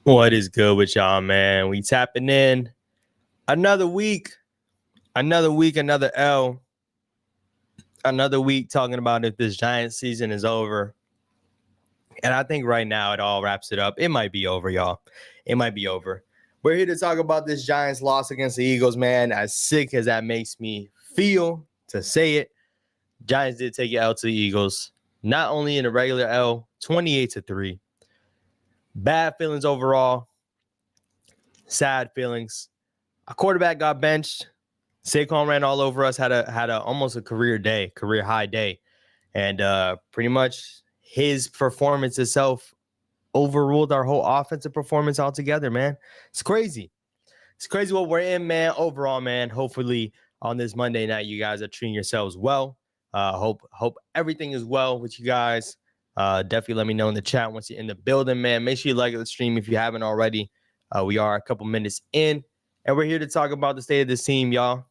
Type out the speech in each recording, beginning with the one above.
What is good with y'all, man? We tapping in another week, another L, another week talking about if this Giants season is over. And I think right now it all wraps it up. It might be over, y'all. It might be over. We're here to talk about this Giants loss against the Eagles, man. As sick as that makes me feel to say it, Giants did take it out to the Eagles. Not only in a regular L, 28-3. Bad feelings overall. Sad feelings. A quarterback got benched. Saquon ran all over us. Had a almost a career high day, and pretty much his performance itself overruled our whole offensive performance altogether. Man, it's crazy. It's crazy what we're in, man. Overall, man. Hopefully on this Monday night, you guys are treating yourselves well. Hope everything is well with you guys. Definitely let me know in the chat once you're in the building, man. Make sure you like the stream if you haven't already. We are a couple minutes in, and we're here to talk about the state of this team, y'all.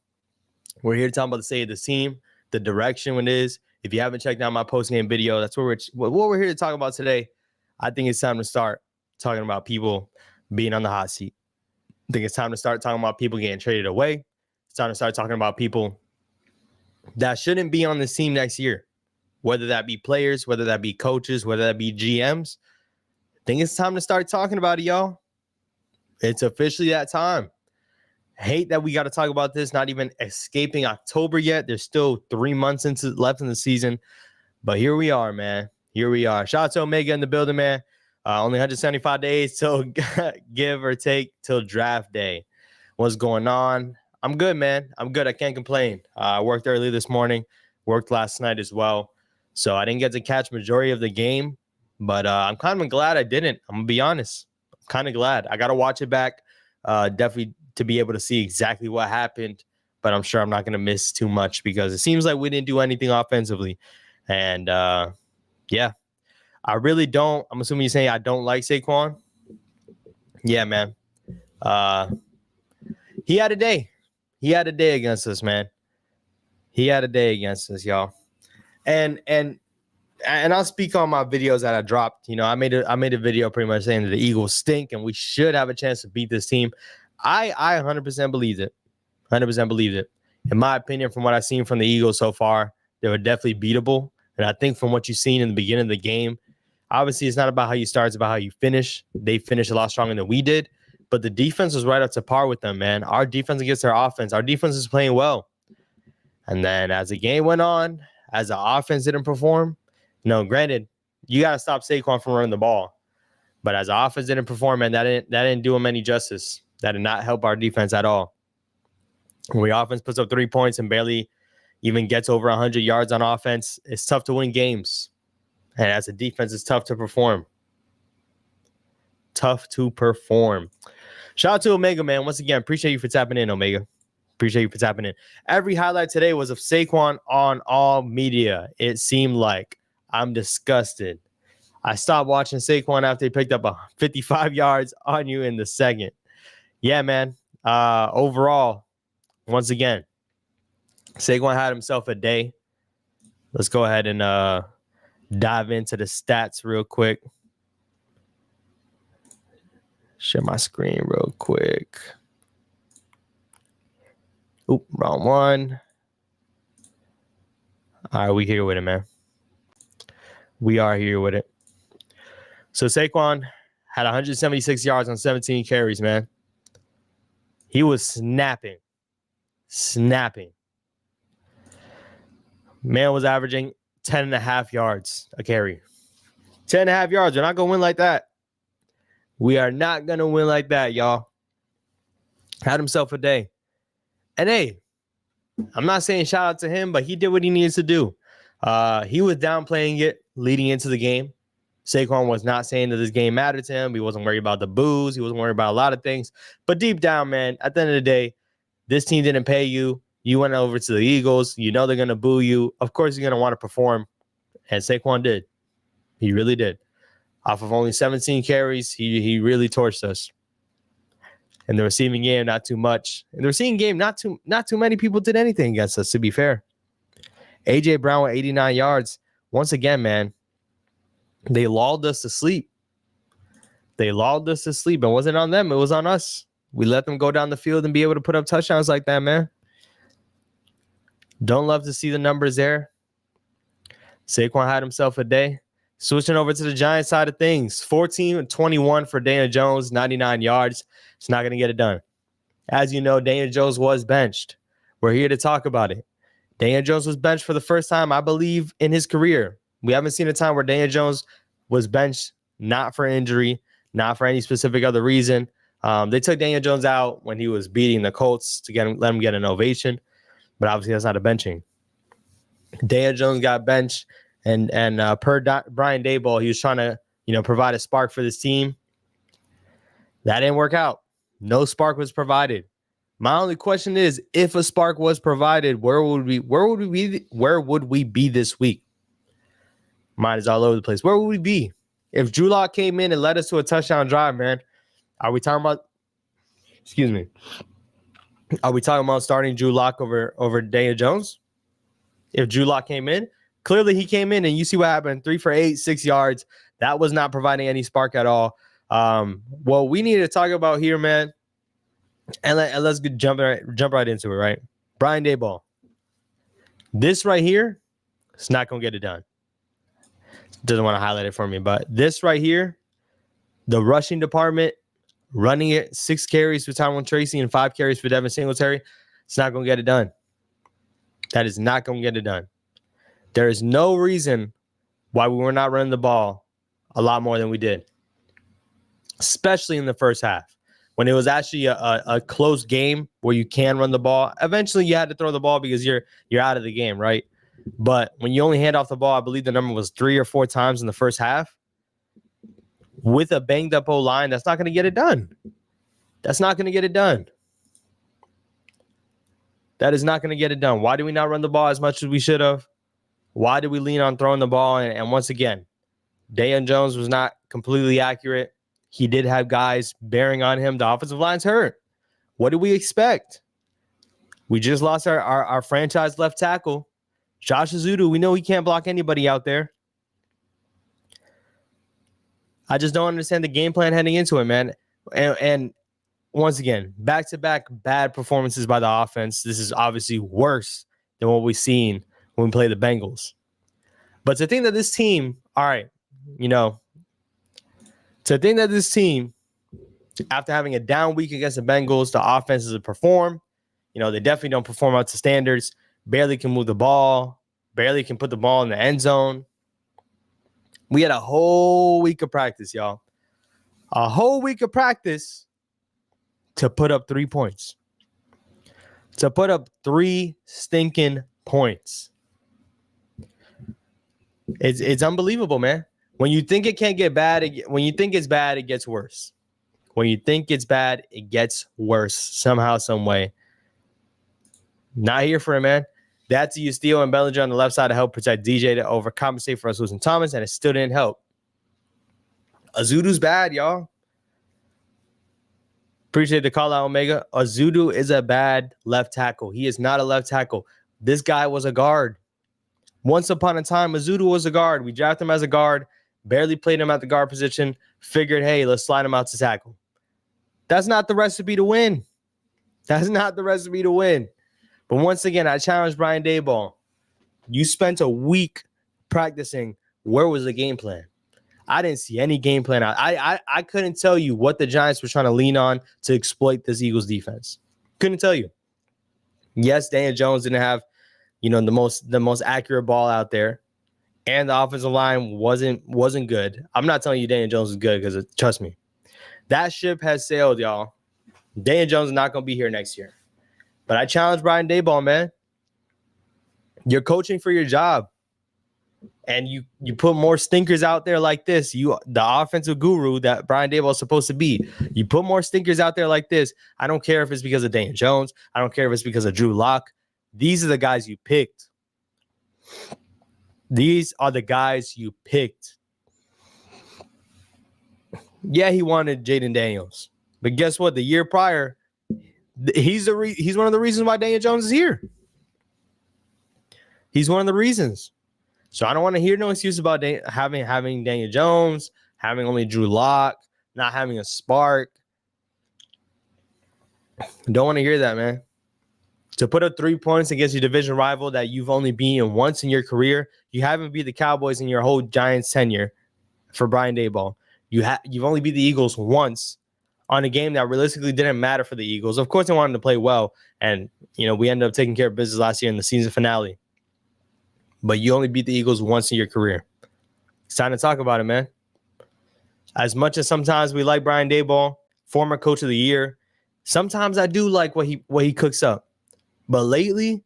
We're here to talk about the state of the team, the direction it is. If you haven't checked out my post-game video, that's what we're here to talk about today. I think it's time to start talking about people being on the hot seat. I think it's time to start talking about people getting traded away. It's time to start talking about people that shouldn't be on this team next year, whether that be players, whether that be coaches, whether that be GMs. I think it's time to start talking about it, y'all. It's officially that time. Hate that we got to talk about this, not even escaping October yet. There's still 3 months left in the season. But here we are, man. Here we are. Shout out to Omega in the building, man. Only 175 days till give or take till draft day. What's going on? I'm good, man. I'm good. I can't complain. I worked early this morning, worked last night as well. So I didn't get to catch majority of the game, but I'm kind of glad I didn't. I'm going to be honest. I'm kind of glad. I got to watch it back. Definitely to be able to see exactly what happened, but I'm sure I'm not going to miss too much because it seems like we didn't do anything offensively. And yeah, I really don't. I'm assuming you're saying I don't like Saquon. Yeah, man. He had a day. He had a day against us, man. He had a day against us, y'all. And I'll speak on my videos that I dropped. You know, I made a video pretty much saying that the Eagles stink and we should have a chance to beat this team. I 100% believed it. 100% believed it. In my opinion, from what I've seen from the Eagles so far, they were definitely beatable. And I think from what you've seen in the beginning of the game, obviously it's not about how you start, it's about how you finish. They finished a lot stronger than we did. But the defense was right up to par with them, man. Our defense against their offense. Our defense is playing well. And then as the game went on, as the offense didn't perform, granted, you got to stop Saquon from running the ball. But as the offense didn't perform, man, that didn't do him any justice. That did not help our defense at all. When the offense puts up 3 points and barely even gets over 100 yards on offense, it's tough to win games. And as a defense, it's tough to perform. Tough to perform. Shout out to Omega, man. Once again, appreciate you for tapping in, Omega. Appreciate you for tapping in. Every highlight today was of Saquon on all media. It seemed like I'm disgusted. I stopped watching Saquon after he picked up 55 yards on you in the second. Yeah, man. Overall, once again, Saquon had himself a day. Let's go ahead and dive into the stats real quick. Share my screen real quick. Oop, wrong one. All right, we here with it, man. We are here with it. So Saquon had 176 yards on 17 carries, man. He was snapping. Man was averaging 10.5 yards a carry. 10.5 yards. We're not going to win like that. We are not going to win like that, y'all. Had himself a day. And hey, I'm not saying shout out to him, but he did what he needed to do. He was downplaying it leading into the game. Saquon was not saying that this game mattered to him. He wasn't worried about the boos. He wasn't worried about a lot of things. But deep down, man, at the end of the day, this team didn't pay you. You went over to the Eagles. You know they're going to boo you. Of course, you're going to want to perform. And Saquon did. He really did. Off of only 17 carries, he really torched us. In the receiving game, not too much. In the receiving game, not too many people did anything against us, to be fair. A.J. Brown with 89 yards. Once again, man, they lulled us to sleep. They lulled us to sleep. It wasn't on them. It was on us. We let them go down the field and be able to put up touchdowns like that, man. Don't love to see the numbers there. Saquon had himself a day. Switching over to the Giants side of things, 14-21 for Daniel Jones, 99 yards. It's not going to get it done. As you know, Daniel Jones was benched. We're here to talk about it. Daniel Jones was benched for the first time, I believe, in his career. We haven't seen a time where Daniel Jones was benched, not for injury, not for any specific other reason. They took Daniel Jones out when he was beating the Colts to let him get an ovation, but obviously that's not a benching. Daniel Jones got benched, and per Brian Daboll, he was trying to provide a spark for this team. That didn't work out. No spark was provided. My only question is, if a spark was provided, where would we be this week? Mine is all over the place. Where would we be if Drew Lock came in and led us to a touchdown drive, man? Are we talking about? Excuse me. Are we talking about starting Drew Lock over Daniel Jones? If Drew Lock came in, clearly he came in, and you see what happened: 3 for 8, 6 yards. That was not providing any spark at all. What we need to talk about here, man, and let's jump right into it, right? Brian Daboll. This right here, it's not going to get it done. Doesn't want to highlight it for me, but this right here, the rushing department, running it, 6 carries for Tyrone Tracy and 5 carries for Devin Singletary, it's not going to get it done. That is not going to get it done. There is no reason why we were not running the ball a lot more than we did, especially in the first half, when it was actually a close game where you can run the ball. Eventually, you had to throw the ball because you're out of the game, right? But when you only hand off the ball, I believe the number was 3 or 4 times in the first half, with a banged-up O-line, that's not going to get it done. That's not going to get it done. That is not going to get it done. Why do we not run the ball as much as we should have? Why did we lean on throwing the ball? And once again, Daniel Jones was not completely accurate. He did have guys bearing on him. The offensive line's hurt. What do we expect? We just lost our franchise left tackle, Josh Ezeudu. We know he can't block anybody out there. I just don't understand the game plan heading into it, man. And once again, back-to-back bad performances by the offense. This is obviously worse than what we've seen when we play the Bengals. But to think that this team, all right, to think that this team, after having a down week against the Bengals, the offense doesn't perform. They definitely don't perform up to standards. Barely can move the ball. Barely can put the ball in the end zone. We had a whole week of practice, y'all. A whole week of practice to put up 3 points. To put up 3 stinking points. It's unbelievable, man. When you think it can't get bad, when you think it's bad, it gets worse. When you think it's bad, it gets worse somehow, some way. Not here for it, man. That's you Steele and Bellinger on the left side to help protect DJ to overcompensate for us losing Thomas, and it still didn't help. Ezeudu's bad, y'all. Appreciate the call out, Omega. Ezeudu is a bad left tackle. He is not a left tackle. This guy was a guard. Once upon a time, Ezeudu was a guard. We drafted him as a guard, barely played him at the guard position, figured, hey, let's slide him out to tackle. That's not the recipe to win. That's not the recipe to win. But once again, I challenge Brian Daboll. You spent a week practicing. Where was the game plan? I didn't see any game plan out. I couldn't tell you what the Giants were trying to lean on to exploit this Eagles defense. Couldn't tell you. Yes, Daniel Jones didn't have, the most accurate ball out there, and the offensive line wasn't good. I'm not telling you Daniel Jones is good because trust me, that ship has sailed, y'all. Daniel Jones is not going to be here next year. But I challenge Brian Daboll, man. You're coaching for your job. And you put more stinkers out there like this. The offensive guru that Brian Daboll is supposed to be. You put more stinkers out there like this. I don't care if it's because of Daniel Jones. I don't care if it's because of Drew Lock. These are the guys you picked. These are the guys you picked. Yeah, he wanted Jaden Daniels. But guess what? The year prior, he's one of the reasons why Daniel Jones is here. He's one of the reasons. So I don't want to hear no excuse about having Daniel Jones, having only Drew Lock, not having a spark. Don't want to hear that, man. To put up 3 points against your division rival that you've only beaten once in your career, you haven't beat the Cowboys in your whole Giants tenure for Brian Daboll. You've only beat the Eagles once on a game that realistically didn't matter for the Eagles. Of course, they wanted to play well, and we ended up taking care of business last year in the season finale. But you only beat the Eagles once in your career. It's time to talk about it, man. As much as sometimes we like Brian Daboll, former coach of the year, sometimes I do like what he cooks up. But lately,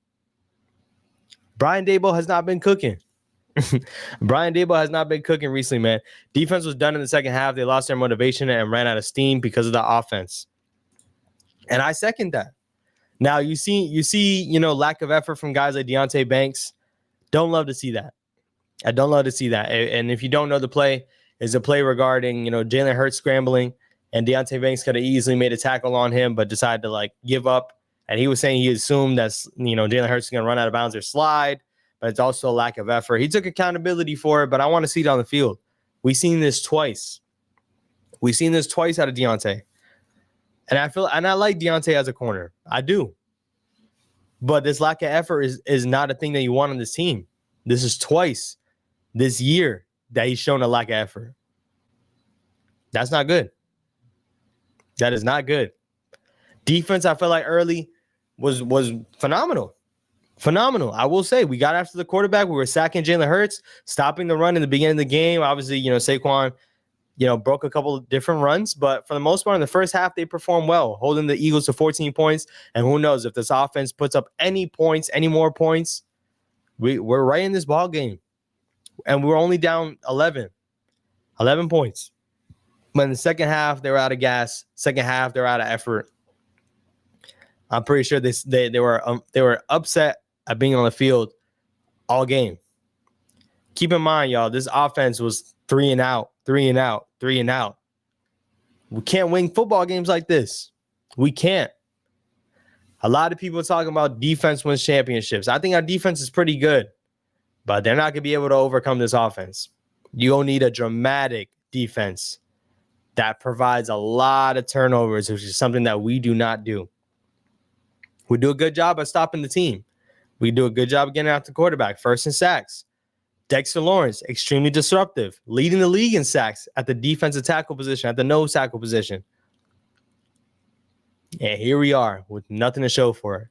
Brian Daboll has not been cooking. Brian Daboll has not been cooking recently, man. Defense was done in the second half. They lost their motivation and ran out of steam because of the offense. And I second that. Now, you see, lack of effort from guys like Deonte Banks. Don't love to see that. I don't love to see that. And if you don't know the play, it's a play regarding, Jalen Hurts scrambling, and Deonte Banks could have easily made a tackle on him, but decided to give up. And he was saying he assumed that, Jalen Hurts is going to run out of bounds or slide, but it's also a lack of effort. He took accountability for it, but I want to see it on the field. We've seen this twice. We've seen this twice out of Deonte. And I like Deonte as a corner. I do. But this lack of effort is not a thing that you want on this team. This is twice this year that he's shown a lack of effort. That's not good. That is not good. Defense, I feel like early was phenomenal. Phenomenal. I will say, we got after the quarterback. We were sacking Jalen Hurts, stopping the run in the beginning of the game. Obviously, Saquon, broke a couple of different runs. But for the most part, in the first half, they performed well, holding the Eagles to 14 points. And who knows, if this offense puts up any more points, we're right in this ball game. And we're only down 11 points. But in the second half, they were out of gas. Second half, they were out of effort. I'm pretty sure they were upset at being on the field all game. Keep in mind, y'all, this offense was 3 and out. We can't win football games like this. We can't. A lot of people are talking about defense wins championships. I think our defense is pretty good, but they're not going to be able to overcome this offense. You'll need a dramatic defense that provides a lot of turnovers, which is something that we do not do. We do a good job at stopping the team. We do a good job of getting out the quarterback, first in sacks. Dexter Lawrence, extremely disruptive, leading the league in sacks at the defensive tackle position, at the nose tackle position. And here we are with nothing to show for it.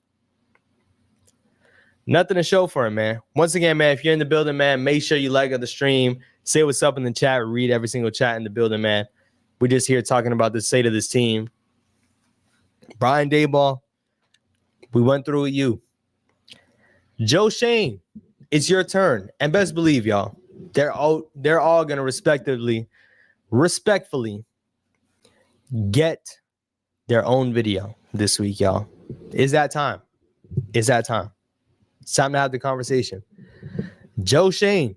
Nothing to show for it, man. Once again, man, if you're in the building, man, make sure you like the stream. Say what's up in the chat. Read every single chat in the building, man. We're just here talking about the state of this team. Brian Daboll, we went through with you. Joe Schoen, it's your turn. And best believe, y'all, they're all going to respectfully get their own video this week, y'all. It's that time. It's time to have the conversation. Joe Schoen,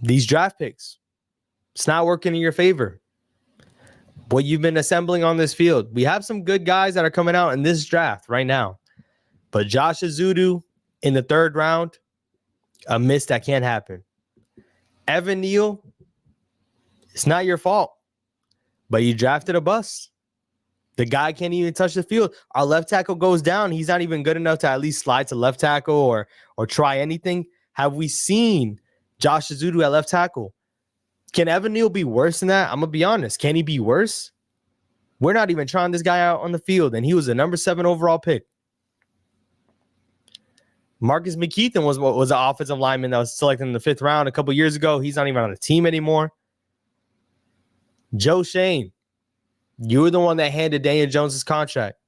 these draft picks, it's not working in your favor. What you've been assembling on this field. We have some good guys that are coming out in this draft right now. But Josh Ezeudu in the 3rd round, a miss that can't happen. Evan Neal, it's not your fault, but you drafted a bust. The guy can't even touch the field. Our left tackle goes down. He's not even good enough to at least slide to left tackle or try anything. Have we seen Josh Ezeudu at left tackle? Can Evan Neal be worse than that? I'm going to be honest. Can he be worse? We're not even trying this guy out on the field, and he was a number 7 overall pick. Marcus McKeithen was an offensive lineman that was selected in the 5th round a couple years ago. He's not even on the team anymore. Joe Schoen, you were the one that handed Daniel Jones' contract.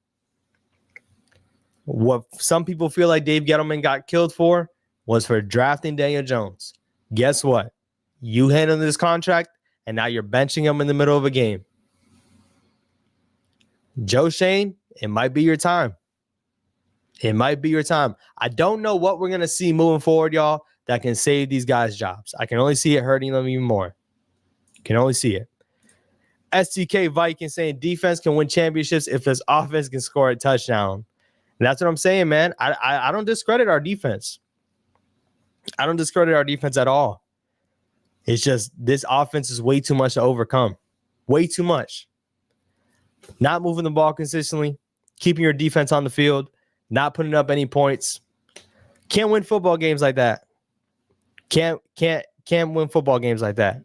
What some people feel like Dave Gettleman got killed for was for drafting Daniel Jones. Guess what? You handled this contract, and now you're benching him in the middle of a game. Joe Schoen, it might be your time. It might be your time. I don't know what we're going to see moving forward, y'all, that can save these guys' jobs. I can only see it hurting them even more. Can only see it. STK Viking saying defense can win championships if this offense can score a touchdown. And that's what I'm saying, man. I don't discredit our defense. I don't discredit our defense at all. It's just this offense is way too much to overcome. Way too much. Not moving the ball consistently, keeping your defense on the field, not putting up any points. Can't win football games like that. Can't win football games like that.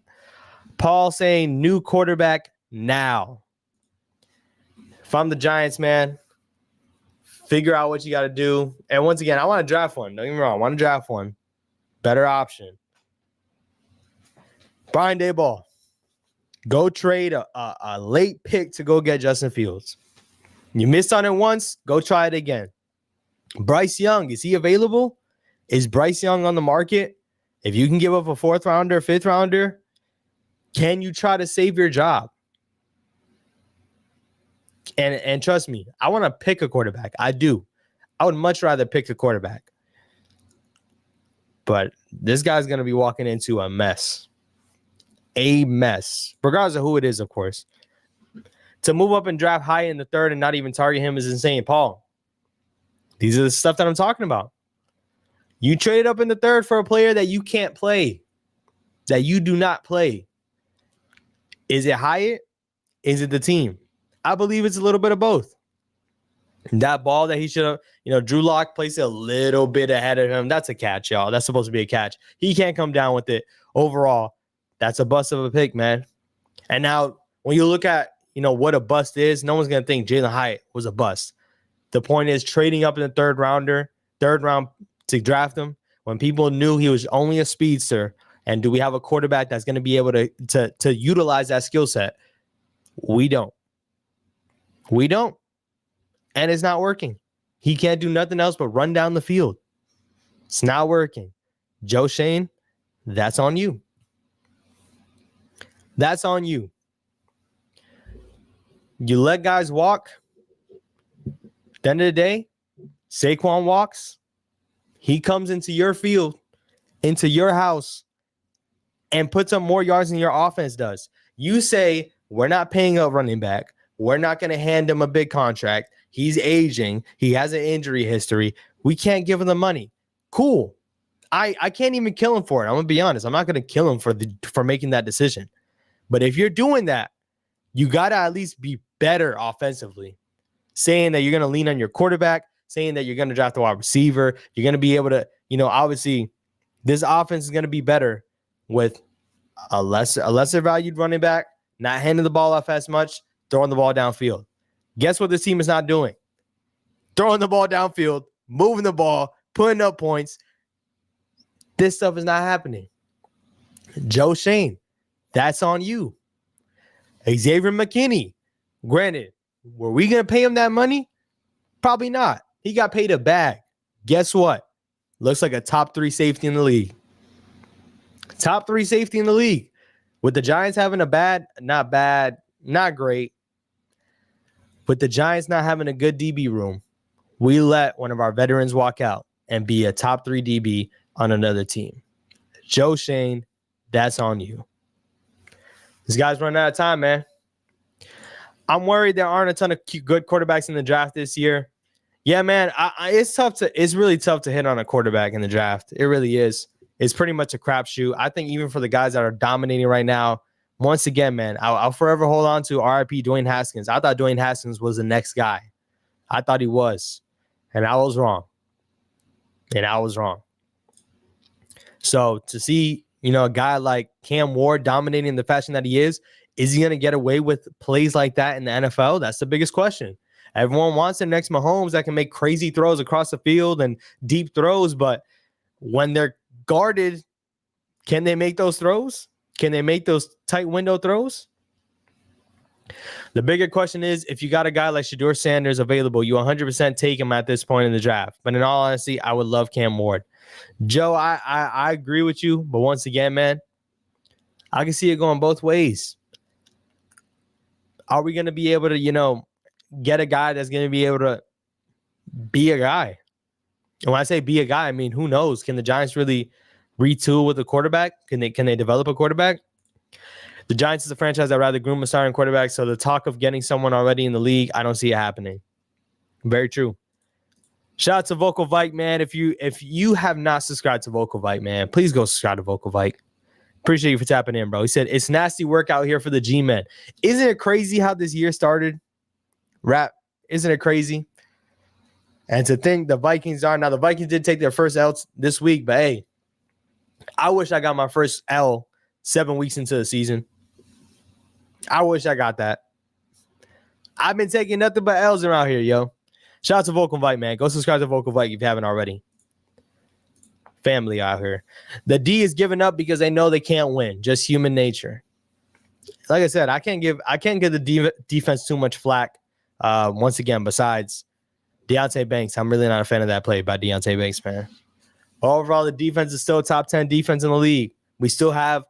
Paul saying new quarterback now. If I'm the Giants, man, figure out what you got to do. And once again, I want to draft one. Don't get me wrong. I want to draft one. Better option. Brian Daboll. Go trade a late pick to go get Justin Fields. You missed on it once. Go try it again. Bryce Young, is he available? Is Bryce Young on the market? If you can give up a 4th rounder, 5th rounder, can you try to save your job? And trust me, I want to pick a quarterback. I do. I would much rather pick a quarterback. But this guy's going to be walking into a mess. A mess. Regardless of who it is, of course. To move up and draft high in the 3rd and not even target him is insane. Paul, these are the stuff that I'm talking about. You traded up in the 3rd for a player that you can't play. That you do not play. Is it Hyatt? Is it the team? I believe it's a little bit of both. That ball that he should have, Drew Lock placed it a little bit ahead of him. That's a catch, y'all. That's supposed to be a catch. He can't come down with it. Overall, that's a bust of a pick, man. And now when you look at, what a bust is, no one's going to think Jalen Hyatt was a bust. The point is trading up in the 3rd round to draft him when people knew he was only a speedster. And do we have a quarterback that's going to be able to utilize that skill set? We don't. We don't. And it's not working. He can't do nothing else but run down the field. It's not working. Joe Schoen, that's on you. That's on you. You let guys walk. At the end of the day, Saquon walks. He comes into your field, into your house, and puts up more yards than your offense does. You say, we're not paying a running back. We're not going to hand him a big contract. He's aging. He has an injury history. We can't give him the money. Cool. I can't even kill him for it. I'm going to be honest. I'm not going to kill him for making that decision. But if you're doing that, you got to at least be better offensively. Saying that you're going to lean on your quarterback, saying that you're going to draft a wide receiver, you're going to be able to, obviously this offense is going to be better with a lesser valued running back, not handing the ball off as much, throwing the ball downfield. Guess what this team is not doing? Throwing the ball downfield, moving the ball, putting up points. This stuff is not happening. Joe Schoen, that's on you. Xavier McKinney, granted, were we going to pay him that money? Probably not. He got paid a bag. Guess what? Looks like a top 3 safety in the league. Top 3 safety in the league. With the Giants having not great. With the Giants not having a good DB room, we let one of our veterans walk out and be a top 3 DB on another team. Joe Schoen, that's on you. This guy's running out of time, man. I'm worried there aren't a ton of good quarterbacks in the draft this year. Yeah, man, it's really tough to hit on a quarterback in the draft. It really is. It's pretty much a crapshoot. I think even for the guys that are dominating right now, once again, man, I'll forever hold on to RIP Dwayne Haskins. I thought Dwayne Haskins was the next guy. I thought he was. And I was wrong. So to see, a guy like Cam Ward dominating in the fashion that he is he going to get away with plays like that in the NFL? That's the biggest question. Everyone wants their next Mahomes that can make crazy throws across the field and deep throws, but when they're guarded, can they make those throws? Can they make those tight window throws? The bigger question is, if you got a guy like Shedeur Sanders available, you 100% take him at this point in the draft. But in all honesty, I would love Cam Ward. Joe, I agree with you, but once again, man, I can see it going both ways. Are we going to be able to, get a guy that's going to be able to be a guy? And when I say be a guy, I mean, who knows? Can the Giants really retool with a quarterback? Can they develop a quarterback? The Giants is a franchise that rather groom a starting quarterback, so the talk of getting someone already in the league, I don't see it happening. Very true. Shout out to Vocal Vike, man. If you have not subscribed to Vocal Vike, man, please go subscribe to Vocal Vike. Appreciate you for tapping in, bro. He said, it's nasty work out here for the G-men. Isn't it crazy how this year started? Rap, isn't it crazy? And to think the Vikings are, now the Vikings did take their first L this week, but hey, I wish I got my first L 7 weeks into the season. I wish I got that. I've been taking nothing but L's around here, yo. Shout out to Vocal Vite, man. Go subscribe to Vocal Vite if you haven't already. Family out here. The D is giving up because they know they can't win. Just human nature. Like I said, I can't give the defense too much flack. Once again, besides Deonte Banks, I'm really not a fan of that play by Deonte Banks, man. Overall, the defense is still top 10 defense in the league. We still have,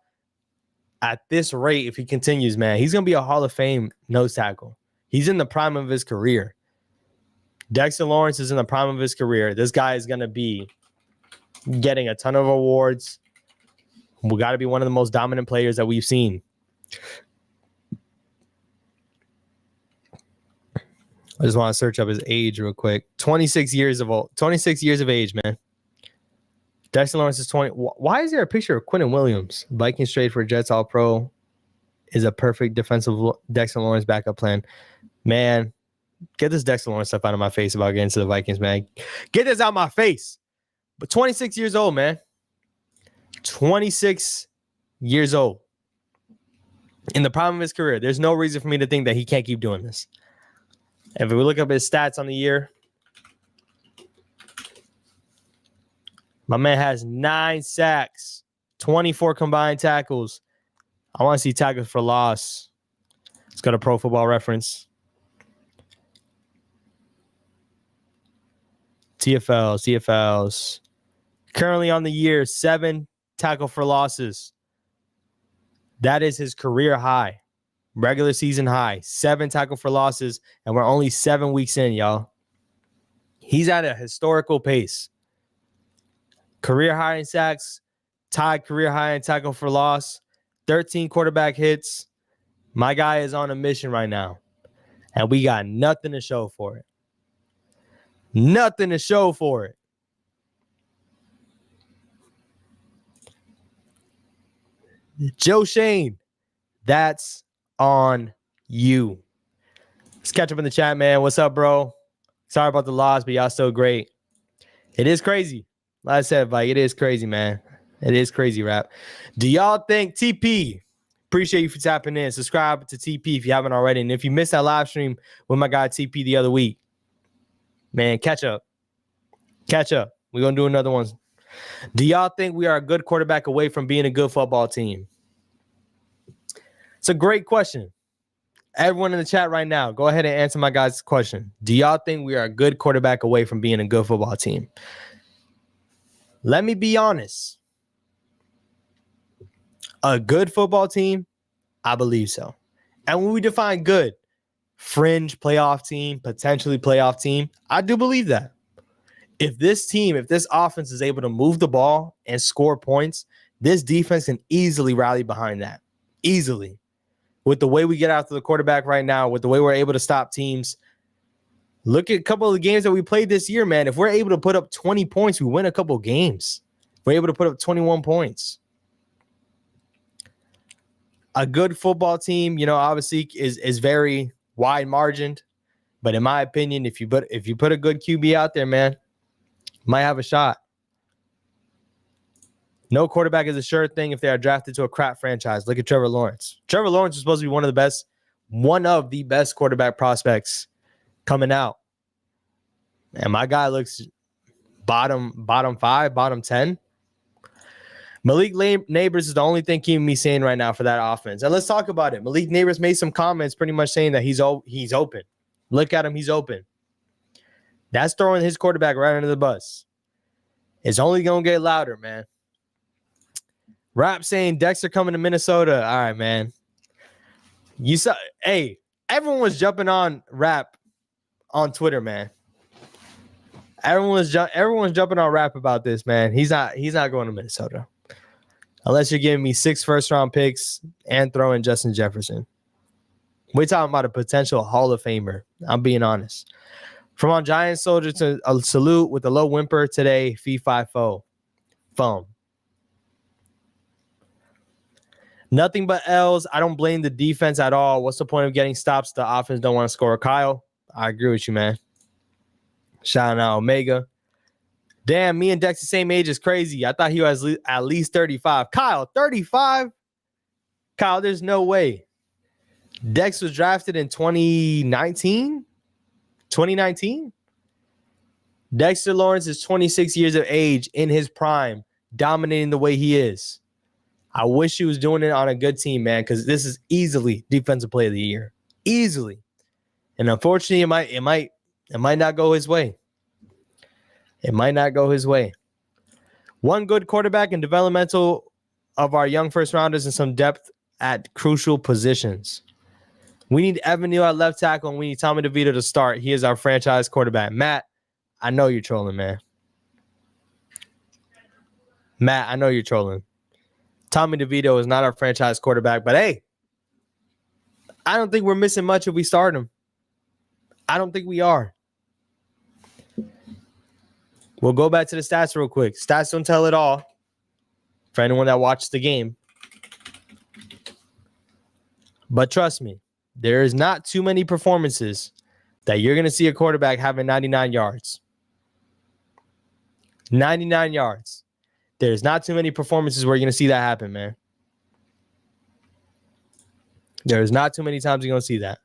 at this rate, if he continues, man, he's going to be a Hall of Fame nose tackle. He's in the prime of his career. Dexter Lawrence is in the prime of his career. This guy is going to be getting a ton of awards. We got to be one of the most dominant players that we've seen. I just want to search up his age real quick. 26 years of age, man. Dexter Lawrence is 20. Why is there a picture of Quentin Williams? Vikings trade for Jets All-Pro is a perfect defensive Dexter Lawrence backup plan. Man, get this Dexter Lawrence stuff out of my face about getting to the Vikings, man. Get this out of my face. But 26 years old, man. 26 years old. In the prime of his career. There's no reason for me to think that he can't keep doing this. If we look up his stats on the year, my man has 9 sacks, 24 combined tackles. I want to see tackles for loss. Let's go to Pro Football Reference. TFLs. Currently on the year, 7 tackle for losses. That is his career high. Regular season high. 7 tackle for losses, and we're only 7 weeks in, y'all. He's at a historical pace. Career high in sacks, tied career high in tackle for loss, 13 quarterback hits. My guy is on a mission right now, and we got nothing to show for it. Nothing to show for it. Joe Shane, that's on you. Let's catch up in the chat, man. What's up, bro? Sorry about the loss, but y'all still great. It is crazy. Like I said, Mike, it is crazy, man. It is crazy, Rap. Do y'all think TP? Appreciate you for tapping in. Subscribe to TP if you haven't already. And if you missed that live stream with my guy TP the other week, man, catch up. Catch up. We're going to do another one. Do y'all think we are a good quarterback away from being a good football team? It's a great question. Everyone in the chat right now, go ahead and answer my guy's question. Do y'all think we are a good quarterback away from being a good football team? Let me be honest. A good football team? I believe so. And when we define good, fringe playoff team, potentially playoff team, I do believe that. If this offense is able to move the ball and score points, this defense can easily rally behind that. Easily. With the way we get after the quarterback right now, with the way we're able to stop teams. Look at a couple of the games that we played this year, man. If we're able to put up 20 points, we win a couple of games. We're able to put up 21 points. A good football team, obviously is very wide margined. But in my opinion, if you put a good QB out there, man, might have a shot. No quarterback is a sure thing if they are drafted to a crap franchise. Look at Trevor Lawrence. Trevor Lawrence is supposed to be one of the best quarterback prospects coming out. And my guy looks bottom 5, bottom 10. Malik Neighbors is the only thing keeping me sane right now for that offense. And let's talk about it. Malik Neighbors made some comments pretty much saying that he's open. Look at him. He's open. That's throwing his quarterback right under the bus. It's only going to get louder, man. Rap saying Dexter coming to Minnesota. All right, man. Everyone was jumping on Rap on Twitter, man. Everyone's jumping on Rap about this, man. He's not going to Minnesota. Unless you're giving me 6 first-round picks and throwing Justin Jefferson. We're talking about a potential Hall of Famer. I'm being honest. From on Giant Soldier to a salute with a low whimper today, fee 5-0. Foam. Nothing but L's. I don't blame the defense at all. What's the point of getting stops? The offense don't want to score. Kyle, I agree with you, man. Shout out Omega. Damn, me and Dex the same age is crazy. I thought he was at least 35. Kyle, 35? Kyle, there's no way. Dex was drafted in 2019? 2019? Dexter Lawrence is 26 years of age in his prime, dominating the way he is. I wish he was doing it on a good team, man, because this is easily defensive player of the year. Easily. And unfortunately, it might not go his way. It might not go his way. One good quarterback and developmental of our young first rounders and some depth at crucial positions. We need Evan Neal at left tackle, and we need Tommy DeVito to start. He is our franchise quarterback. Matt, I know you're trolling, man. Matt, I know you're trolling. Tommy DeVito is not our franchise quarterback, but hey, I don't think we're missing much if we start him. I don't think we are. We'll go back to the stats real quick. Stats don't tell it all for anyone that watched the game. But trust me, there is not too many performances that you're going to see a quarterback having 99 yards. 99 yards. There's not too many performances where you're going to see that happen, man. There's not too many times you're going to see that.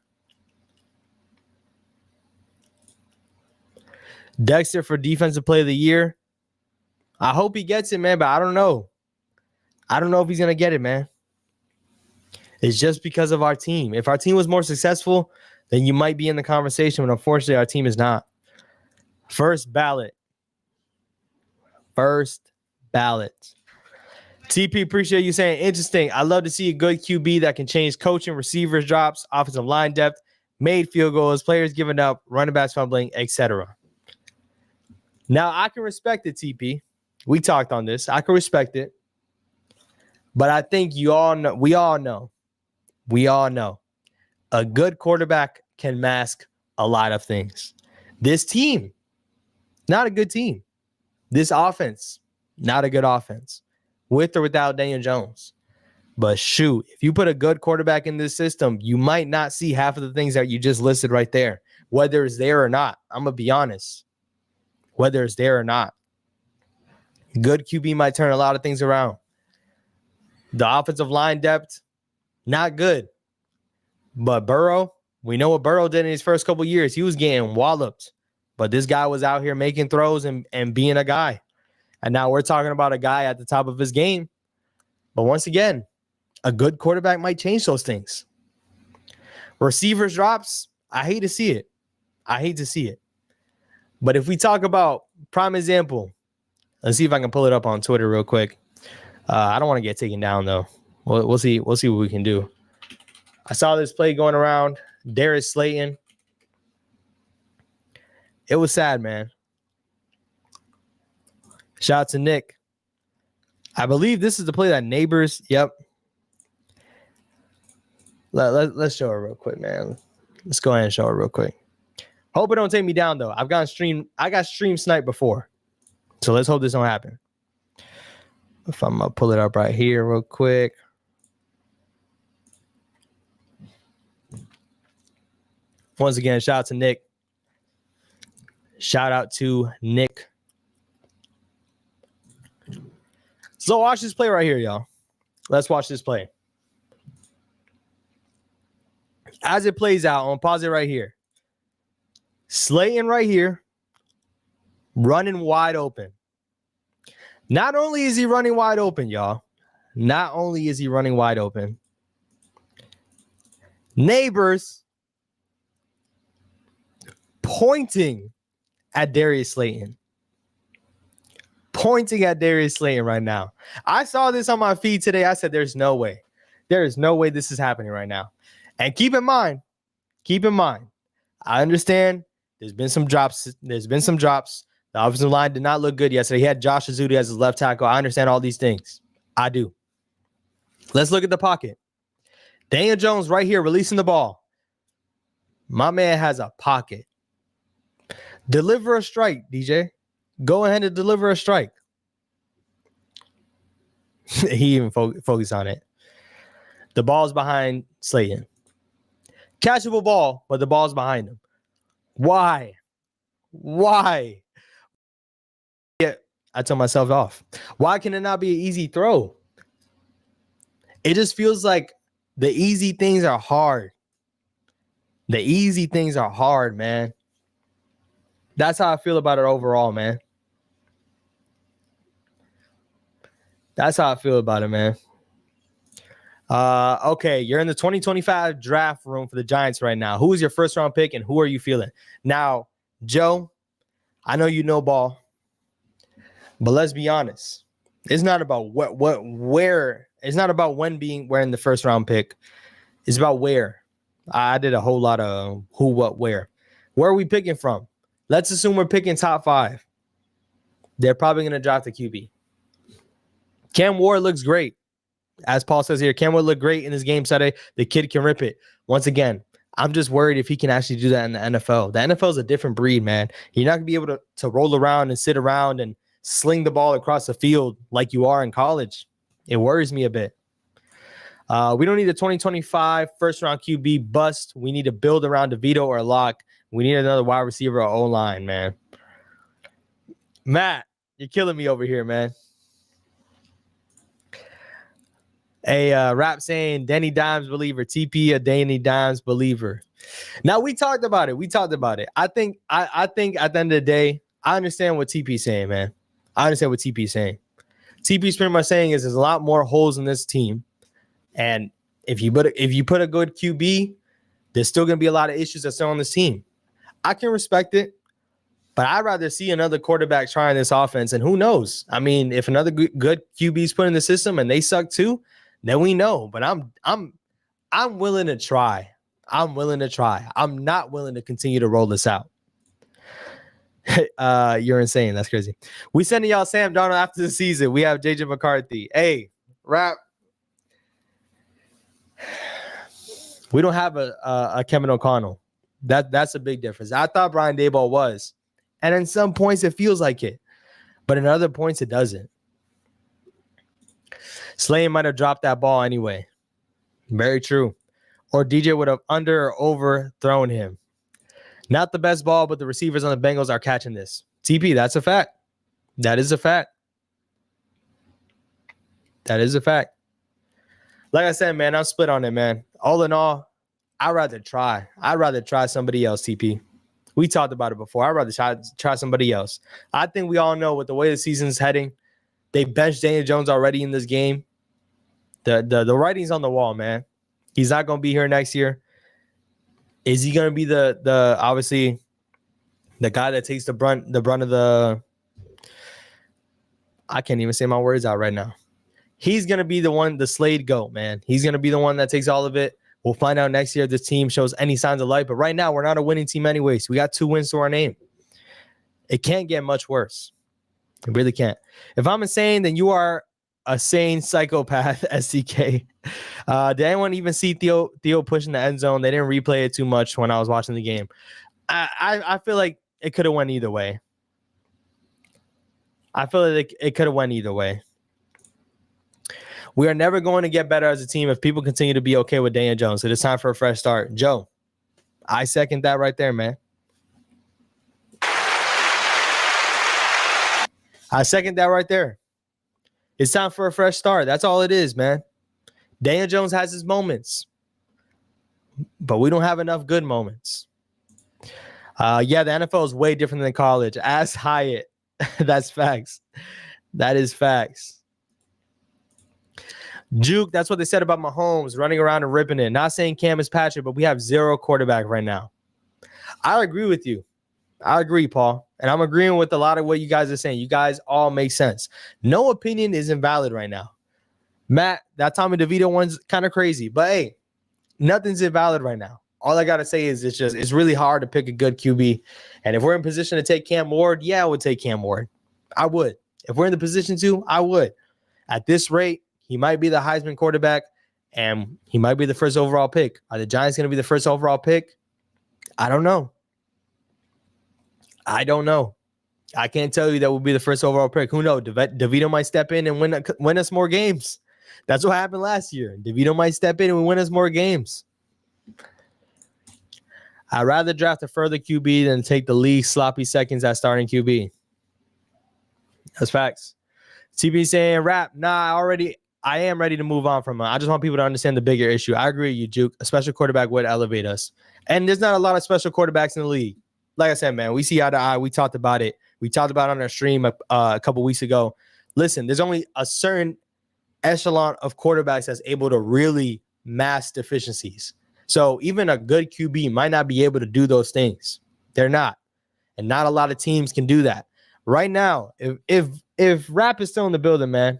Dexter for defensive play of the year. I hope he gets it, man, but I don't know. I don't know if he's going to get it, man. It's just because of our team. If our team was more successful, then you might be in the conversation, but unfortunately, our team is not. First ballot. First ballot. TP, appreciate you saying interesting. I love to see a good QB that can change coaching, receivers, drops, offensive line depth, made field goals, players giving up, running backs fumbling, etc. Now, I can respect it, TP. We talked on this. I can respect it. But I think we all know a good quarterback can mask a lot of things. This team, not a good team. This offense, not a good offense. With or without Daniel Jones. But shoot, if you put a good quarterback in this system, you might not see half of the things that you just listed right there, whether it's there or not. I'm going to be honest. Whether it's there or not. Good QB might turn a lot of things around. The offensive line depth, not good. But Burrow, we know what Burrow did in his first couple years. He was getting walloped. But this guy was out here making throws and being a guy. And now we're talking about a guy at the top of his game. But once again, a good quarterback might change those things. Receivers drops, I hate to see it. I hate to see it. But if we talk about prime example, let's see if I can pull it up on Twitter real quick. I don't want to get taken down, though. We'll see. We'll see what we can do. I saw this play going around. Darius Slayton. It was sad, man. Shout out to Nick. I believe this is the play that Neighbors. Yep. Let's show it real quick, man. Let's go ahead and show it real quick. Hope it don't take me down, though. I got stream sniped before. So let's hope this don't happen. If I'm going to pull it up right here real quick. Once again, shout out to Nick. Shout out to Nick. So watch this play right here, y'all. Let's watch this play. As it plays out, I'm going to pause it right here. Slayton right here, running wide open. Not only is he running wide open, y'all. Not only is he running wide open. Neighbors pointing at Darius Slayton. Pointing at Darius Slayton right now. I saw this on my feed today. I said, there's no way. There is no way this is happening right now. And keep in mind, I understand there's been some drops. The offensive line did not look good yesterday. He had Josh Azuti as his left tackle. I understand all these things. I do. Let's look at the pocket. Daniel Jones right here releasing the ball. My man has a pocket. Deliver a strike, DJ. Go ahead and deliver a strike. He even focused on it. The ball's behind Slayton. Catchable ball, but the ball's behind him. Why? Yeah, I told myself off. Why can it not be an easy throw? It just feels like the easy things are hard. The easy things are hard, man. That's how I feel about it overall, man. That's how I feel about it, man. Okay, you're in the 2025 draft room for the Giants right now. Who is your first round pick and who are you feeling? Now, Joe, I know you know ball, but let's be honest. It's not about where. It's not about wearing the first round pick. It's about where. I did a whole lot of who, what, where. Where are we picking from? Let's assume we're picking top 5. They're probably going to draft the QB. Cam Ward looks great. As Paul says here, Cam Ward looked great in this game Saturday. The kid can rip it. Once again, I'm just worried if he can actually do that in the NFL. The NFL is a different breed, man. You're not going to be able to roll around and sit around and sling the ball across the field like you are in college. It worries me a bit. We don't need a 2025 first-round QB bust. We need to build around DeVito or Locke. We need another wide receiver or O-line, man. Matt, you're killing me over here, man. A rap saying Danny Dimes believer, TP a Danny Dimes believer. Now we talked about it. I think at the end of the day, I understand what TP's saying, man. I understand what TP's saying. TP's pretty much saying is there's a lot more holes in this team, and if you put a good QB, there's still gonna be a lot of issues that's still on this team. I can respect it, but I'd rather see another quarterback trying this offense. And who knows? I mean, if another good QB's put in the system and they suck too, then we know. But I'm willing to try. I'm not willing to continue to roll this out. You're insane. That's crazy. We sending y'all Sam Darnold after the season. We have JJ McCarthy. Hey, rap. We don't have a Kevin O'Connell. That's a big difference. I thought Brian Daboll was. And in some points it feels like it. But in other points it doesn't. Slayton might have dropped that ball anyway. Very true. Or DJ would have under or overthrown him. Not the best ball, but the receivers on the Bengals are catching this. TP, that's a fact. That is a fact. That is a fact. Like I said, man, I'm split on it, man. All in all, I'd rather try. I'd rather try somebody else, TP. We talked about it before. I'd rather try somebody else. I think we all know with the way the season's heading, they benched Daniel Jones already in this game. The writing's on the wall, man. He's not going to be here next year. Is he going to be the obviously the guy that takes the brunt of the I can't even say my words out right now. He's going to be the Slade GOAT, man. He's going to be the one that takes all of it. We'll find out next year if this team shows any signs of life. But right now, we're not a winning team anyways. We got 2 wins to our name. It can't get much worse. It really can't. If I'm insane, then you are a sane psychopath, SDK. Did anyone even see Theo pushing the end zone? They didn't replay it too much when I was watching the game. I feel like it could have went either way. I feel like it could have went either way. We are never going to get better as a team if people continue to be okay with Daniel Jones. It is time for a fresh start. Joe, I second that right there, man. I second that right there. It's time for a fresh start. That's all it is, man. Daniel Jones has his moments, but we don't have enough good moments. Yeah, the NFL is way different than college. Ask Hyatt. That's facts. That is facts. Juke, that's what they said about Mahomes running around and ripping it. Not saying Cam is Patrick, but we have 0 quarterback right now. I agree with you. I agree, Paul. And I'm agreeing with a lot of what you guys are saying. You guys all make sense. No opinion is invalid right now. Matt, that Tommy DeVito one's kind of crazy. But, hey, nothing's invalid right now. All I got to say is it's really hard to pick a good QB. And if we're in position to take Cam Ward, yeah, I would take Cam Ward. I would. If we're in the position to, I would. At this rate, he might be the Heisman quarterback, and he might be the first overall pick. Are the Giants going to be the first overall pick? I don't know. I can't tell you that will be the first overall pick. Who knows? DeVito might step in and win us more games. That's what happened last year. DeVito might step in and win us more games. I'd rather draft a further QB than take the league sloppy seconds at starting QB. That's facts. TB saying, rap, I am ready to move on from him. I just want people to understand the bigger issue. I agree with you, Juke. A special quarterback would elevate us. And there's not a lot of special quarterbacks in the league. Like I said, man, we see eye to eye. We talked about it. We talked about it on our stream a couple weeks ago. Listen, there's only a certain echelon of quarterbacks that's able to really mask deficiencies. So even a good QB might not be able to do those things. They're not. And not a lot of teams can do that. Right now, if Rap is still in the building, man,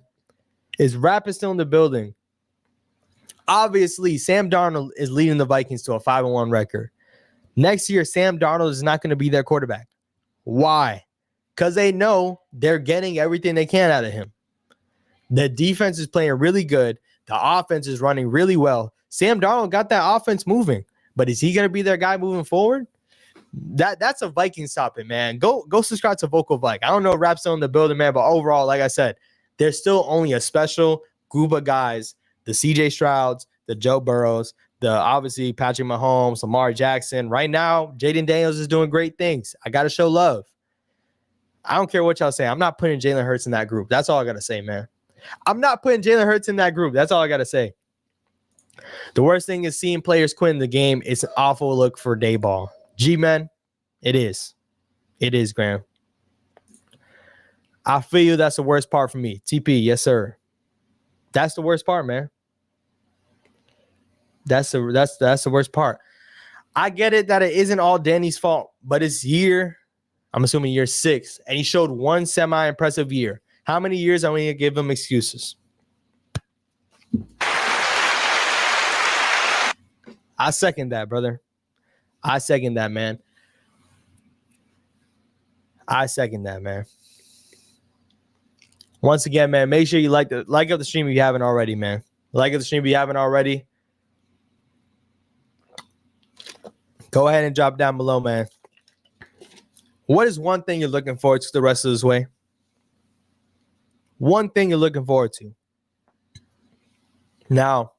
obviously Sam Darnold is leading the Vikings to a 5-1 record. Next year, Sam Darnold is not going to be their quarterback. Why? Because they know they're getting everything they can out of him. The defense is playing really good. The offense is running really well. Sam Darnold got that offense moving, but is he going to be their guy moving forward? That's a Vikings topic, man. Go subscribe to Vocal Vike. I don't know if Rap's still in the building, man, but overall, like I said, there's still only a special group of guys, the CJ Strouds, the Joe Burrows, the obviously Patrick Mahomes, Lamar Jackson. Right now, Jaden Daniels is doing great things. I got to show love. I don't care what y'all say. I'm not putting Jalen Hurts in that group. That's all I got to say, man. I'm not putting Jalen Hurts in that group. That's all I got to say. The worst thing is seeing players quit in the game. It's an awful look for Dayball. G-Man, it is. It is, Graham. I feel you. That's the worst part for me. TP, yes, sir. That's the worst part, man. That's the worst part. I get it that it isn't all Danny's fault, but it's I'm assuming year 6, and he showed one semi-impressive year. How many years are we going to give him excuses? I second that, brother. I second that, man. Once again, man, make sure you like up the stream if you haven't already, man. Like up the stream if you haven't already. Go ahead and drop down below, man. What is one thing you're looking forward to the rest of this way? One thing you're looking forward to. Now,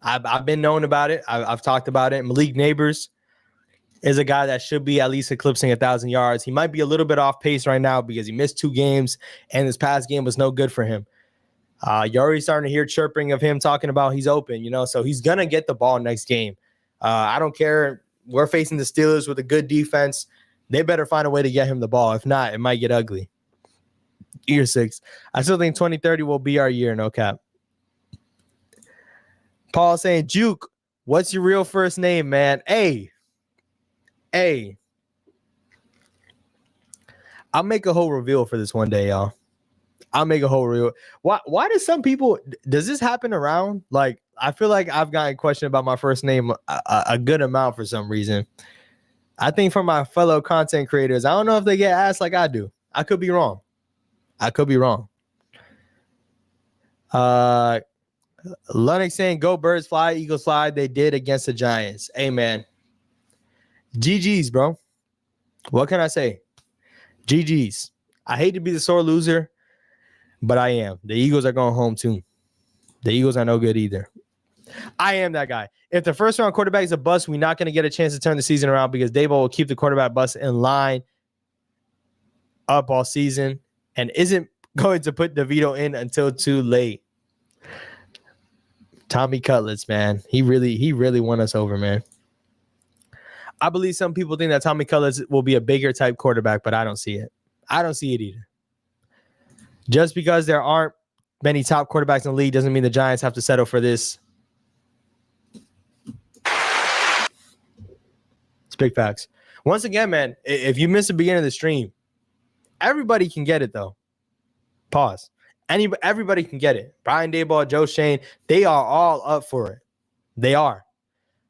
I've been known about it. I've talked about it. Malik Neighbors is a guy that should be at least eclipsing 1,000 yards. He might be a little bit off pace right now because he missed 2 games, and this past game was no good for him. You're already starting to hear chirping of him talking about he's open, so he's going to get the ball next game. I don't care. We're facing the Steelers with a good defense. They better find a way to get him the ball. If not, it might get ugly. Year 6. I still think 2030 will be our year, no cap. Paul saying, Juke, what's your real first name, man? Hey. I'll make a whole reveal for this one day, y'all. I'll make a whole reveal. Why do some people, does this happen around? Like, I feel like I've gotten questioned about my first name a good amount for some reason. I think for my fellow content creators, I don't know if they get asked like I do. I could be wrong. Lennox saying, go Birds fly, Eagles fly. They did against the Giants. Amen. GG's, bro. What can I say? GG's. I hate to be the sore loser, but I am. The Eagles are going home too. The Eagles are no good either. I am that guy. If the first round quarterback is a bust, we're not going to get a chance to turn the season around because Daboll will keep the quarterback bust in line up all season and isn't going to put DeVito in until too late. Tommy Cutlets, man. He really won us over, man. I believe some people think that Tommy Cutlets will be a bigger type quarterback, but I don't see it. I don't see it either. Just because there aren't many top quarterbacks in the league doesn't mean the Giants have to settle for this. It's big facts. Once again, man, if you missed the beginning of the stream, everybody can get it, though. Pause. Everybody can get it. Brian Daboll, Joe Schoen, they are all up for it. They are.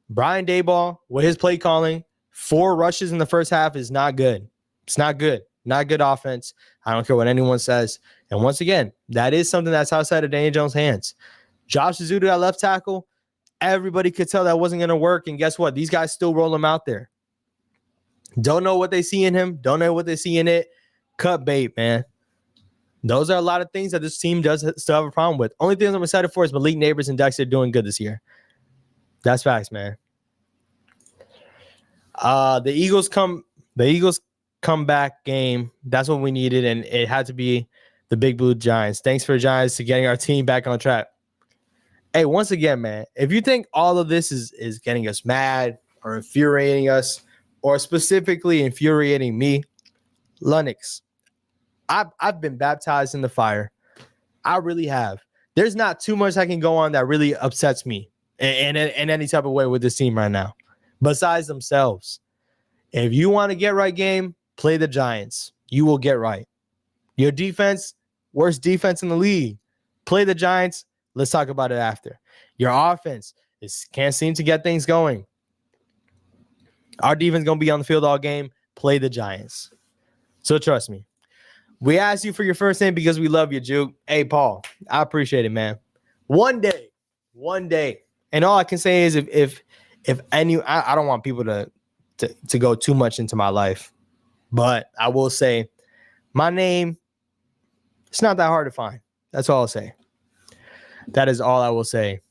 Brian Daboll, with his play calling, 4 rushes in the first half is not good. It's not good. Not good offense. I don't care what anyone says. And once again, that is something that's outside of Daniel Jones' hands. Josh Azudu at left tackle, everybody could tell that wasn't going to work. And guess what? These guys still roll him out there. Don't know what they see in him. Don't know what they see in it. Cut bait, man. Those are a lot of things that this team does still have a problem with. Only thing I'm excited for is Malik Neighbors and Dexter doing good this year. That's facts, man. The Eagles comeback game. That's what we needed, and it had to be the Big Blue Giants. Thanks for Giants to getting our team back on track. Hey, once again, man, if you think all of this is getting us mad or infuriating us, or specifically infuriating me, Lennox, I've been baptized in the fire. I really have. There's not too much I can go on that really upsets me in any type of way with this team right now, besides themselves. If you want to get right game, play the Giants. You will get right. Your defense, worst defense in the league. Play the Giants. Let's talk about it after. Your offense can't seem to get things going. Our defense going to be on the field all game. Play the Giants. So trust me. We asked you for your first name because we love you, Juke. Hey, Paul, I appreciate it, man. One day. And all I can say is if any, I don't want people to go too much into my life, but I will say my name, it's not that hard to find. That's all I'll say. That is all I will say.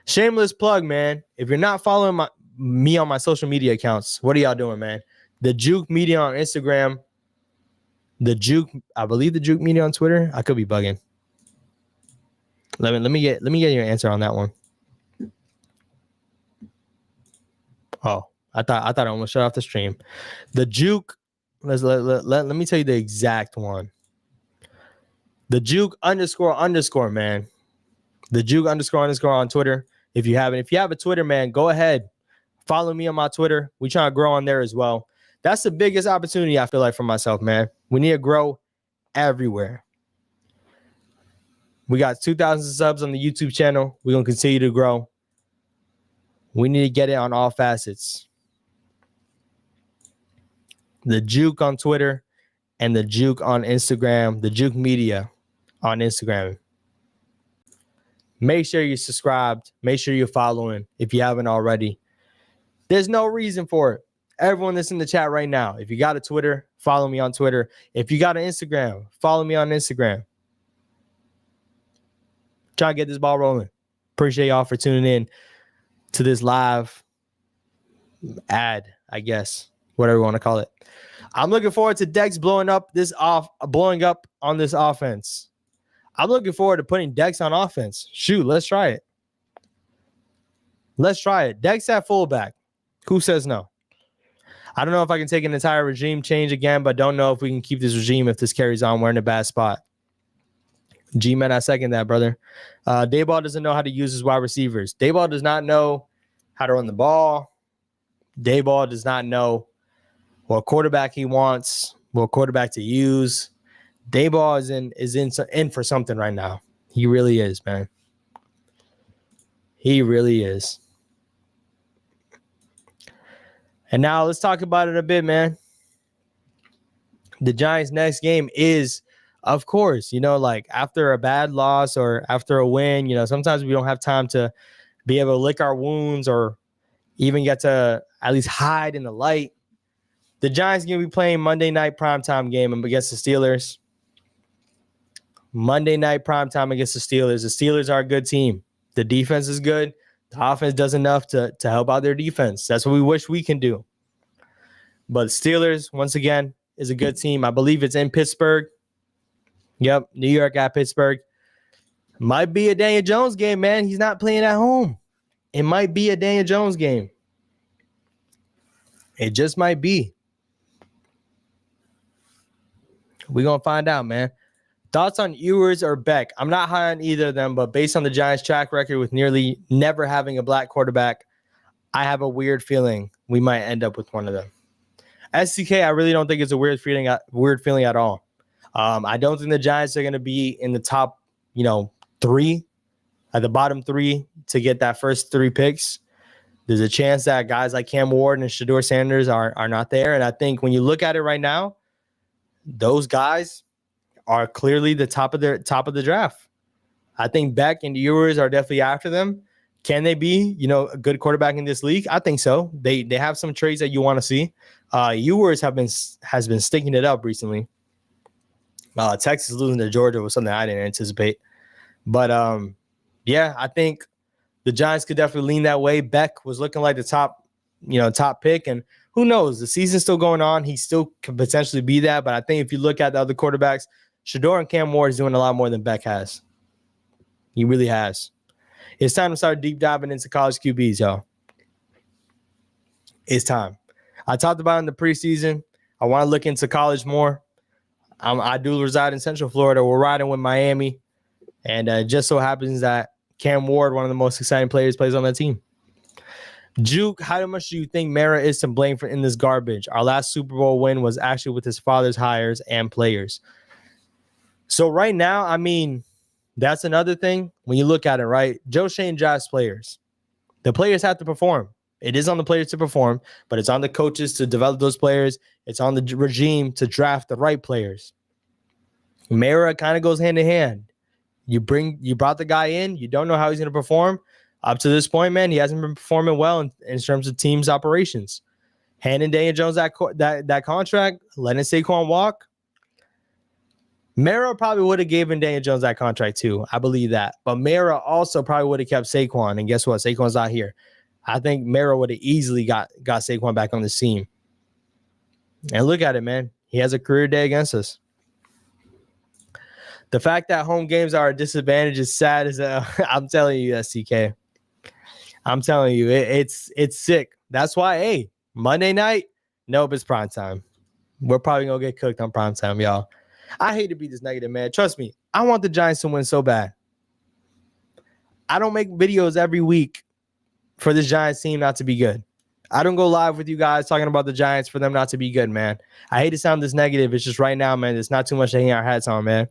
Shameless plug, man. If you're not following me on my social media accounts, what are y'all doing, man? The Juke Media on Instagram. I believe the Juke Media on Twitter. I could be bugging. Let me get your answer on that one. Oh, I thought I almost shut off the stream. The Juke. Let me tell you the exact one. The Juke __, man. The Juke __ on Twitter. If you have a Twitter, man, go ahead. Follow me on my Twitter. We trying to grow on there as well. That's the biggest opportunity I feel like for myself, man. We need to grow everywhere. We got 2,000 subs on the YouTube channel. We're going to continue to grow. We need to get it on all facets. The Juke on Twitter and the Juke on Instagram. The Juke Media on Instagram. Make sure you're subscribed. Make sure you're following if you haven't already. There's no reason for it. Everyone that's in the chat right now, if you got a Twitter, follow me on Twitter. If you got an Instagram, follow me on Instagram. Try to get this ball rolling. Appreciate y'all for tuning in to this live ad, I guess, whatever you want to call it. I'm looking forward to Dex blowing up on this offense. I'm looking forward to putting Dex on offense. Shoot, let's try it. Dex at fullback. Who says no? I don't know if I can take an entire regime change again, but don't know if we can keep this regime if this carries on. We're in a bad spot. G-Man, I second that, brother. Dayball doesn't know how to use his wide receivers. Dayball does not know how to run the ball. Dayball does not know what quarterback he wants, what quarterback to use. Dayball is in for something right now. He really is, man. He really is. And now let's talk about it a bit, man. The Giants' next game is, of course, like after a bad loss or after a win, sometimes we don't have time to be able to lick our wounds or even get to at least hide in the light. The Giants are going to be playing Monday night primetime game against the Steelers. Monday night primetime against the Steelers. The Steelers are a good team. The defense is good. The offense does enough to help out their defense. That's what we wish we can do. But Steelers, once again, is a good team. I believe it's in Pittsburgh. Yep, New York at Pittsburgh. Might be a Daniel Jones game, man. He's not playing at home. It might be a Daniel Jones game. It just might be. We're going to find out, man. Thoughts on Ewers or Beck? I'm not high on either of them, but based on the Giants' track record with nearly never having a black quarterback, I have a weird feeling we might end up with one of them. SCK, I really don't think it's a weird feeling at all. I don't think the Giants are going to be in the top, 3, at the bottom 3 to get that first 3 picks. There's a chance that guys like Cam Ward and Shedeur Sanders are not there. And I think when you look at it right now, those guys are clearly the top of the draft. I think Beck and Ewers are definitely after them. Can they be, a good quarterback in this league? I think so. They have some traits that you want to see. Ewers has been sticking it up recently. Texas losing to Georgia was something I didn't anticipate. But yeah, I think the Giants could definitely lean that way. Beck was looking like the top pick, and who knows? The season's still going on. He still could potentially be that. But I think if you look at the other quarterbacks, Shedeur and Cam Ward is doing a lot more than Beck has. He really has. It's time to start deep diving into college QBs, y'all. It's time. I talked about it in the preseason. I want to look into college more. I do reside in Central Florida. We're riding with Miami. And it just so happens that Cam Ward, one of the most exciting players, plays on that team. Juke, how much do you think Mara is to blame for in this garbage? Our last Super Bowl win was actually with his father's hires and players. So right now, I mean, that's another thing. When you look at it, right? Joe Schoen drafts players. The players have to perform. It is on the players to perform, but it's on the coaches to develop those players. It's on the regime to draft the right players. Mara kind of goes hand in hand. You brought the guy in. You don't know how he's going to perform. Up to this point, man, he hasn't been performing well in terms of team's operations. Handing Daniel Jones that contract, letting Saquon walk. Mara probably would have given Daniel Jones that contract too. I believe that. But Mara also probably would have kept Saquon. And guess what? Saquon's not here. I think Mara would have easily got Saquon back on the team. And look at it, man. He has a career day against us. The fact that home games are a disadvantage is sad as I'm telling you, STK. I'm telling you, it's sick. That's why, hey, Monday night, nope, it's prime time. We're probably going to get cooked on prime time, y'all. I hate to be this negative, man. Trust me, I want the Giants to win so bad. I don't make videos every week for this Giants team not to be good. I don't go live with you guys talking about the Giants for them not to be good, man. I hate to sound this negative. It's just right now, man, there's not too much to hang our hats on, man.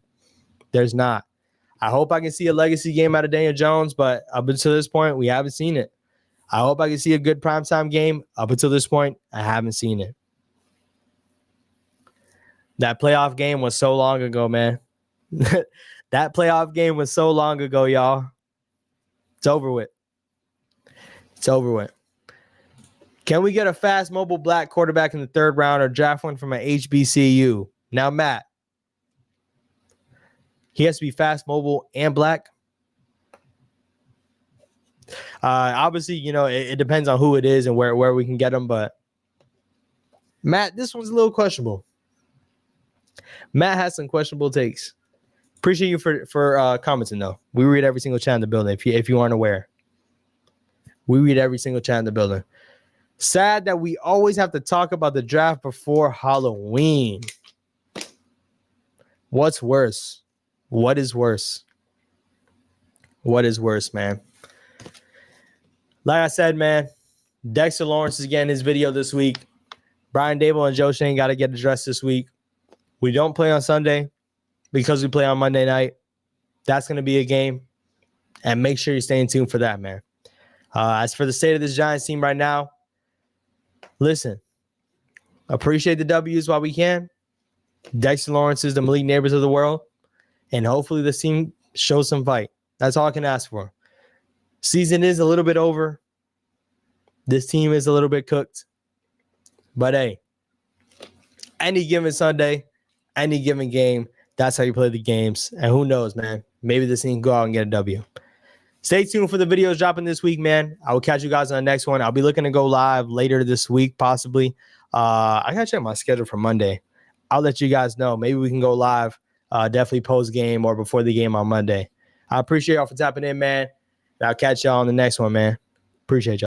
There's not. I hope I can see a legacy game out of Daniel Jones, but up until this point, we haven't seen it. I hope I can see a good primetime game. Up until this point, I haven't seen it. That playoff game was so long ago, man. That playoff game was so long ago, y'all. It's over with. It's over with. Can we get a fast, mobile black quarterback in the third round or draft one from an HBCU? Now, Matt, he has to be fast, mobile, and black. Obviously, it depends on who it is and where we can get him. But Matt, this one's a little questionable. Matt has some questionable takes. Appreciate you for commenting, though. We read every single chat in the building. If you aren't aware, we read every single chat in the building. Sad that we always have to talk about the draft before Halloween. What's worse? What is worse? What is worse, man? Like I said, man, Dexter Lawrence is getting his video this week. Brian Daboll and Joe Schoen got to get addressed this week. We don't play on Sunday because we play on Monday night. That's going to be a game. And make sure you stay in tune for that, man. As for the state of this Giants team right now, listen, appreciate the W's while we can. Dexter Lawrence is the Malik Neighbors of the world. And hopefully this team shows some fight. That's all I can ask for. Season is a little bit over. This team is a little bit cooked. But hey, any given Sunday, any given game, that's how you play the games. And who knows, man? Maybe this team can go out and get a W. Stay tuned for the videos dropping this week, man. I will catch you guys on the next one. I'll be looking to go live later this week, possibly. I got to check my schedule for Monday. I'll let you guys know. Maybe we can go live definitely post-game or before the game on Monday. I appreciate y'all for tapping in, man. And I'll catch y'all on the next one, man. Appreciate y'all.